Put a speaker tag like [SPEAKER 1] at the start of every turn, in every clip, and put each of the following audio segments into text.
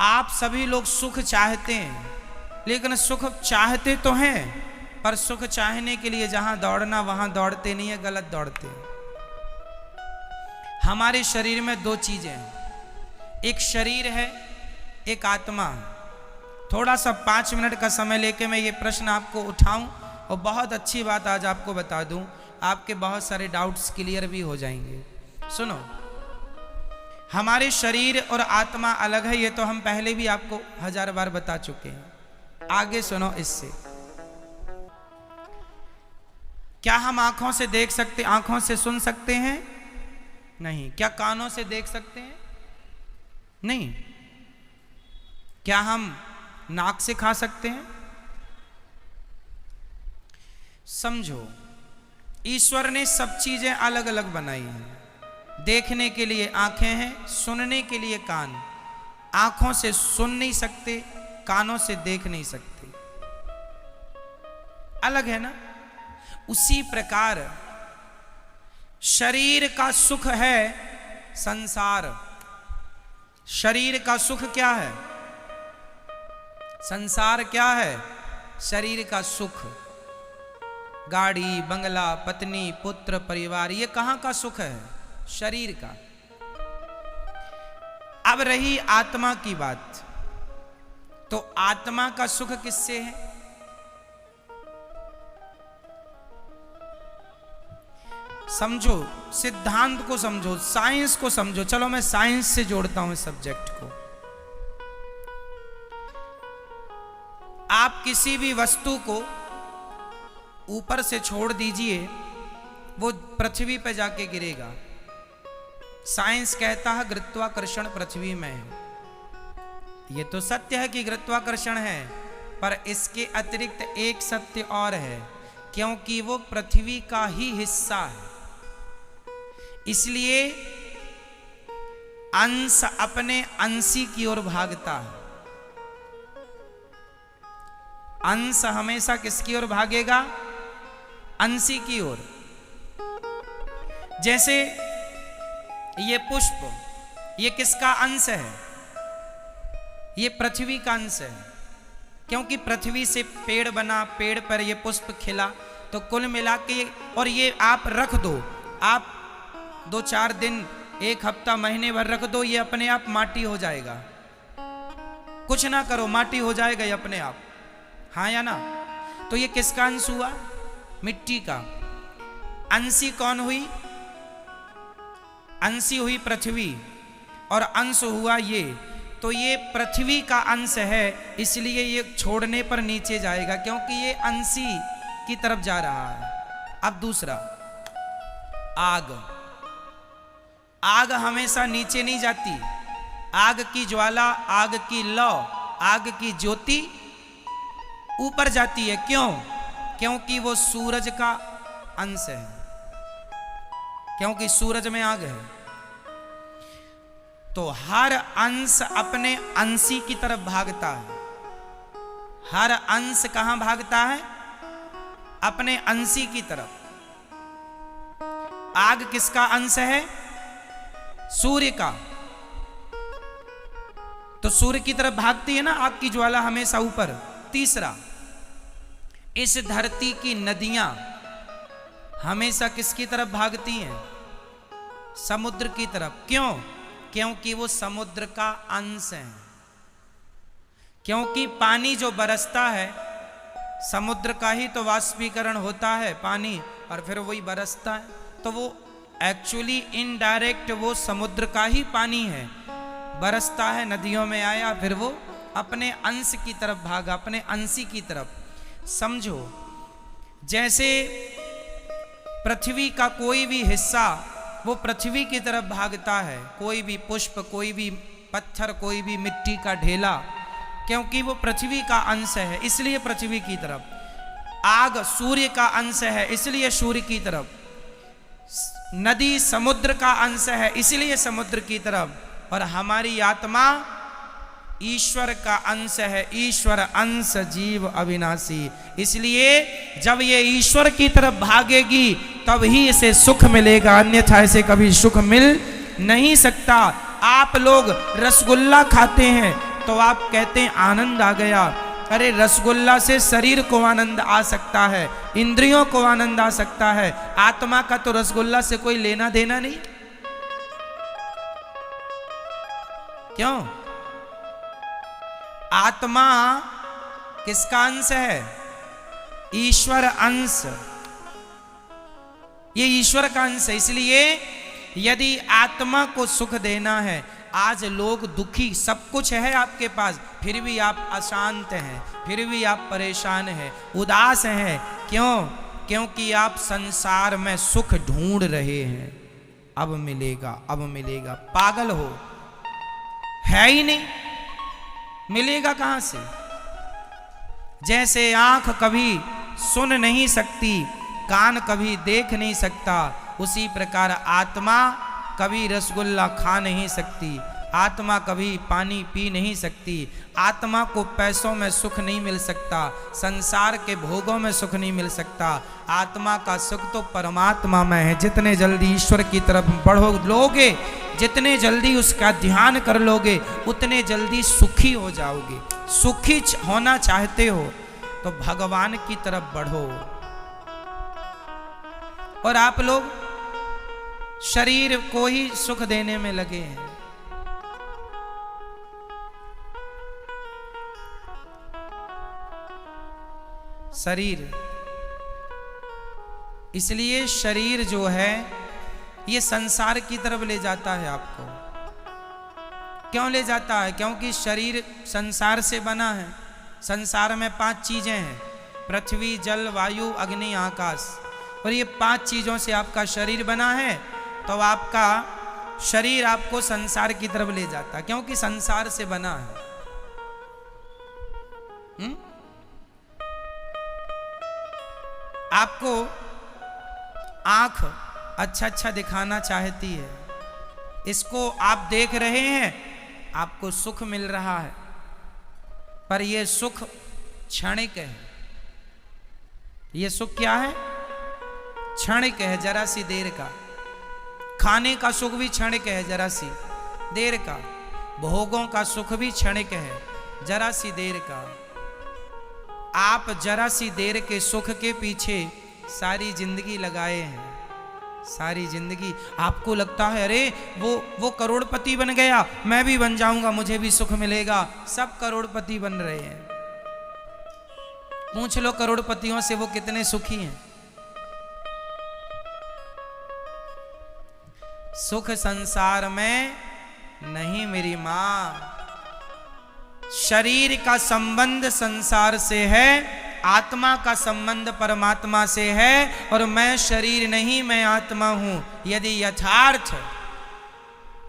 [SPEAKER 1] आप सभी लोग सुख चाहते हैं, लेकिन सुख चाहते तो हैं, पर सुख चाहने के लिए जहां दौड़ना वहां दौड़ते नहीं है, गलत दौड़ते हैं। हमारे शरीर में दो चीजें हैं, एक शरीर है, एक आत्मा है। थोड़ा सा 5 मिनट का समय लेके मैं ये प्रश्न आपको उठाऊं और बहुत अच्छी बात आज आपको बता दूं, आपके बहुत सारे डाउट्स क्लियर भी हो जाएंगे। सुनो, हमारे शरीर और आत्मा अलग है, ये तो हम पहले भी आपको 1000 बार बता चुके हैं। आगे सुनो इससे। क्या हम आंखों से देख सकते, आंखों से सुन सकते हैं? नहीं। क्या कानों से देख सकते हैं? नहीं। क्या हम नाक से खा सकते हैं? समझो, ईश्वर ने सब चीजें अलग अलग बनाई हैं। देखने के लिए आंखें हैं, सुनने के लिए कान। आंखों से सुन नहीं सकते, कानों से देख नहीं सकते, अलग है ना। उसी प्रकार शरीर का सुख है संसार। शरीर का सुख क्या है? संसार क्या है? शरीर का सुख। गाड़ी, बंगला, पत्नी, पुत्र, परिवार, ये कहां का सुख है? शरीर का। अब रही आत्मा की बात, तो आत्मा का सुख किससे है? समझो, सिद्धांत को समझो, साइंस को समझो। चलो मैं साइंस से जोड़ता हूं इस सब्जेक्ट को। आप किसी भी वस्तु को ऊपर से छोड़ दीजिए, वो पृथ्वी पर जाके गिरेगा। साइंस कहता है गुरुत्वाकर्षण पृथ्वी में है। ये तो सत्य है कि गुरुत्वाकर्षण है, पर इसके अतिरिक्त एक सत्य और है, क्योंकि वो पृथ्वी का ही हिस्सा है। इसलिए अंश अपने अंशी की ओर भागता है। अंश हमेशा किसकी ओर भागेगा? अंशी की ओर। जैसे ये पुष्प, ये किसका अंश है? ये पृथ्वी का अंश है, क्योंकि पृथ्वी से पेड़ बना, पेड़ पर ये पुष्प खिला। तो कुल मिला के, और ये आप रख दो, आप 2-4 दिन, 1 हफ्ता, महीने भर रख दो, ये अपने आप माटी हो जाएगा। कुछ ना करो, माटी हो जाएगा ये अपने आप, हाँ या ना। तो ये किसका अंश हुआ? मिट्टी का। अंशी कौन हुई? अंशी हुई पृथ्वी, और अंश हुआ ये। तो ये पृथ्वी का अंश है, इसलिए ये छोड़ने पर नीचे जाएगा, क्योंकि ये अंशी की तरफ जा रहा है। अब दूसरा, आग। आग हमेशा नीचे नहीं जाती। आग की ज्वाला, आग की लौ, आग की ज्योति ऊपर जाती है। क्यों? क्योंकि वो सूरज का अंश है, क्योंकि सूरज में आग है। तो हर अंश अपने अंशी की तरफ भागता है। हर अंश कहां भागता है? अपने अंशी की तरफ। आग किसका अंश है? सूर्य का। तो सूर्य की तरफ भागती है ना आग की ज्वाला, हमेशा ऊपर। तीसरा, इस धरती की नदियां हमेशा किसकी तरफ भागती हैं? समुद्र की तरफ। क्यों? क्योंकि वो समुद्र का अंश है। क्योंकि पानी जो बरसता है, समुद्र का ही तो वाष्पीकरण होता है पानी, और फिर वही बरसता है। तो वो एक्चुअली इनडायरेक्ट वो समुद्र का ही पानी है, बरसता है, नदियों में आया, फिर वो अपने अंश की तरफ भागा, अपने अंशी की तरफ। समझो, जैसे पृथ्वी का कोई भी हिस्सा वो पृथ्वी की तरफ भागता है, कोई भी पुष्प, कोई भी पत्थर, कोई भी मिट्टी का ढेला, क्योंकि वो पृथ्वी का अंश है, इसलिए पृथ्वी की तरफ। आग सूर्य का अंश है, इसलिए सूर्य की तरफ। नदी समुद्र का अंश है, इसलिए समुद्र की तरफ। और हमारी आत्मा ईश्वर का अंश है, ईश्वर अंश जीव अविनाशी। इसलिए जब ये ईश्वर की तरफ भागेगी तब ही इसे सुख मिलेगा, अन्यथा इसे कभी सुख मिल नहीं सकता। आप लोग रसगुल्ला खाते हैं, तो आप कहते हैं आनंद आ गया। अरे रसगुल्ला से शरीर को आनंद आ सकता है, इंद्रियों को आनंद आ सकता है, आत्मा का तो रसगुल्ला से कोई लेना देना नहीं। क्यों? आत्मा किसका अंश है? ईश्वर अंश। ये ईश्वर का अंश है। इसलिए यदि आत्मा को सुख देना है, आज लोग दुखी, सब कुछ है आपके पास, फिर भी आप अशांत हैं, फिर भी आप परेशान हैं, उदास हैं। क्यों? क्योंकि आप संसार में सुख ढूंढ रहे हैं। अब मिलेगा, अब मिलेगा। पागल हो, है ही नहीं, मिलेगा कहां से? जैसे आंख कभी सुन नहीं सकती, कान कभी देख नहीं सकता, उसी प्रकार आत्मा कभी रसगुल्ला खा नहीं सकती, आत्मा कभी पानी पी नहीं सकती, आत्मा को पैसों में सुख नहीं मिल सकता, संसार के भोगों में सुख नहीं मिल सकता। आत्मा का सुख तो परमात्मा में है। जितने जल्दी ईश्वर की तरफ बढ़ो लोगे, जितने जल्दी उसका ध्यान कर लोगे, उतने जल्दी सुखी हो जाओगे। सुखी होना चाहते हो तो भगवान की तरफ बढ़ो। और आप लोग शरीर को ही सुख देने में लगे हैं। शरीर, इसलिए शरीर जो है ये संसार की तरफ ले जाता है आपको। क्यों ले जाता है? क्योंकि शरीर संसार से बना है। संसार में 5 चीजें हैं, पृथ्वी, जल, वायु, अग्नि, आकाश, और ये 5 चीजों से आपका शरीर बना है। तो आपका शरीर आपको संसार की तरफ ले जाता है, क्योंकि संसार से बना है। आपको आंख अच्छा अच्छा दिखाना चाहती है, इसको आप देख रहे हैं, आपको सुख मिल रहा है, पर यह सुख क्षणिक है। यह सुख क्या है? क्षणिक है, जरा सी देर का। खाने का सुख भी क्षणिक है, जरा सी देर का। भोगों का सुख भी क्षणिक है, जरा सी देर का। आप जरा सी देर के सुख के पीछे सारी जिंदगी लगाए हैं। सारी जिंदगी आपको लगता है अरे वो करोड़पति बन गया, मैं भी बन जाऊंगा, मुझे भी सुख मिलेगा। सब करोड़पति बन रहे हैं। पूछ लो करोड़पतियों से वो कितने सुखी हैं। सुख संसार में नहीं मेरी मां। शरीर का संबंध संसार से है, आत्मा का संबंध परमात्मा से है। और मैं शरीर नहीं, मैं आत्मा हूं। यदि यथार्थ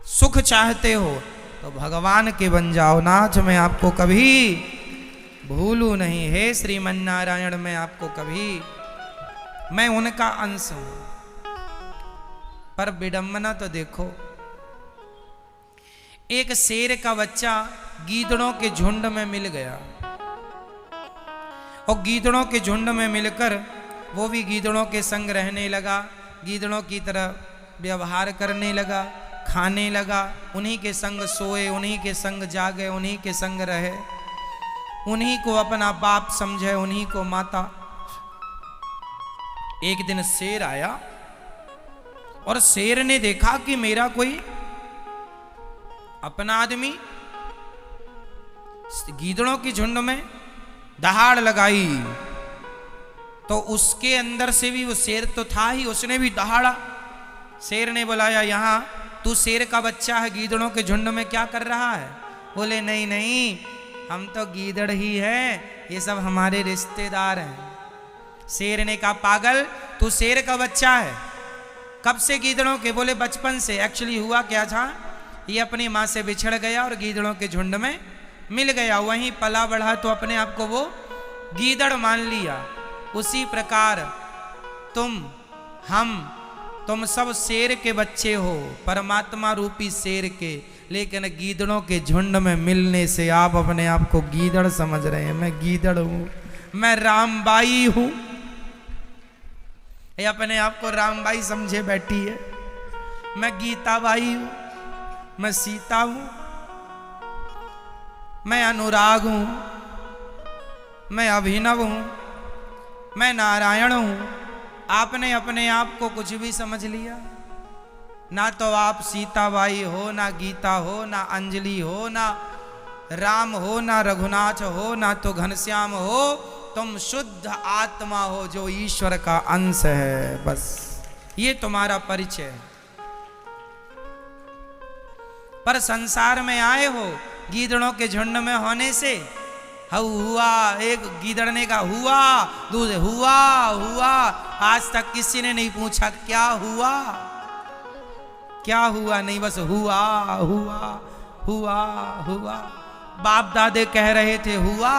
[SPEAKER 1] सुख चाहते हो तो भगवान के बन जाओ। नाथ मैं आपको कभी भूलू नहीं, हे श्रीमन्नारायण मैं आपको कभी, मैं उनका अंश हूं। पर विडंबना तो देखो, एक शेर का बच्चा गीदड़ों के झुंड में मिल गया, और गीदड़ों के झुंड में मिलकर वो भी गीदड़ों के संग रहने लगा, गीदड़ों की तरह व्यवहार करने लगा, खाने लगा, उन्हीं के संग सोए, उन्हीं के संग जागे, उन्हीं के संग रहे, उन्हीं को अपना बाप समझे, उन्हीं को माता। एक दिन शेर आया और शेर ने देखा कि मेरा कोई अपना आदमी गीदड़ों की झुंड में दहाड़ लगाई, तो उसके अंदर से भी वो शेर तो था ही, उसने भी दहाड़ा। शेर ने बुलाया, यहां तू शेर का बच्चा है, गीदड़ों के झुंड में क्या कर रहा है? बोले नहीं नहीं, हम तो गीदड़ ही है, ये सब हमारे रिश्तेदार हैं। शेर ने कहा पागल, तू शेर का बच्चा है, कब से गीदड़ों के? बोले बचपन से। एक्चुअली हुआ क्या था, ये अपनी माँ से बिछड़ गया और गीदड़ों के झुंड में मिल गया, वहीं पला बढ़ा तो अपने आप को वो गीदड़ मान लिया। उसी प्रकार तुम सब शेर के बच्चे हो, परमात्मा रूपी शेर के, लेकिन गीदड़ों के झुंड में मिलने से आप अपने आप को गीदड़ समझ रहे हैं। मैं गीदड़ हूं, मैं रामबाई हूं, ये अपने आप को रामबाई समझे बैठी है। मैं गीताबाई हूं, मैं सीता हूं। मैं अनुराग हूं, मैं अभिनव हूं, मैं नारायण हूं। आपने अपने आप को कुछ भी समझ लिया। ना तो आप सीताबाई हो, ना गीता हो, ना अंजलि हो, ना राम हो, ना रघुनाथ हो, ना तो घनश्याम हो। तुम शुद्ध आत्मा हो जो ईश्वर का अंश है। बस ये तुम्हारा परिचय है। पर संसार में आए हो गीदड़ों के झुंड में होने से। हुआ, एक गीदड़ ने कहा हुआ, दूसरे हुआ हुआ। आज तक किसी ने नहीं पूछा क्या हुआ, क्या हुआ, नहीं बस हुआ हुआ हुआ हुआ। बाप दादे कह रहे थे हुआ,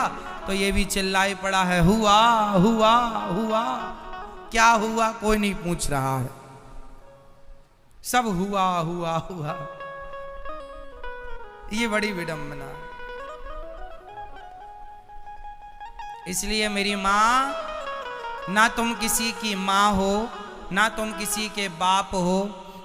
[SPEAKER 1] तो ये भी चिल्लाई पड़ा है हुआ हुआ हुआ। क्या हुआ कोई नहीं पूछ रहा है, सब हुआ हुआ हुआ। ये बड़ी विडंबना। इसलिए मेरी माँ, ना तुम किसी की माँ हो, ना तुम किसी के बाप हो,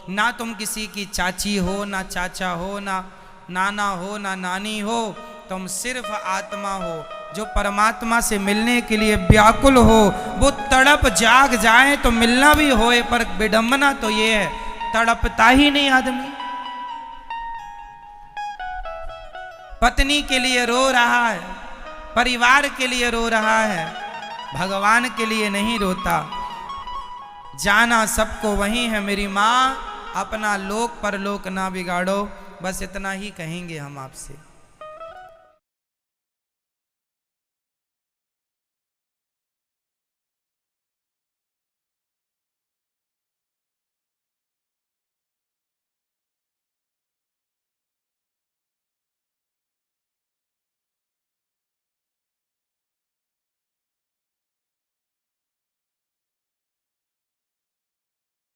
[SPEAKER 1] ना तुम किसी की चाची हो, ना चाचा हो, ना नाना हो, ना नानी हो। तुम सिर्फ आत्मा हो जो परमात्मा से मिलने के लिए व्याकुल हो। वो तड़प जाग जाए तो मिलना भी होए, पर विडंबना तो ये है तड़पता ही नहीं आदमी। पत्नी के लिए रो रहा है, परिवार के लिए रो रहा है, भगवान के लिए नहीं रोता। जाना सबको वही है मेरी माँ, अपना लोक परलोक ना बिगाड़ो। बस इतना ही कहेंगे हम आपसे।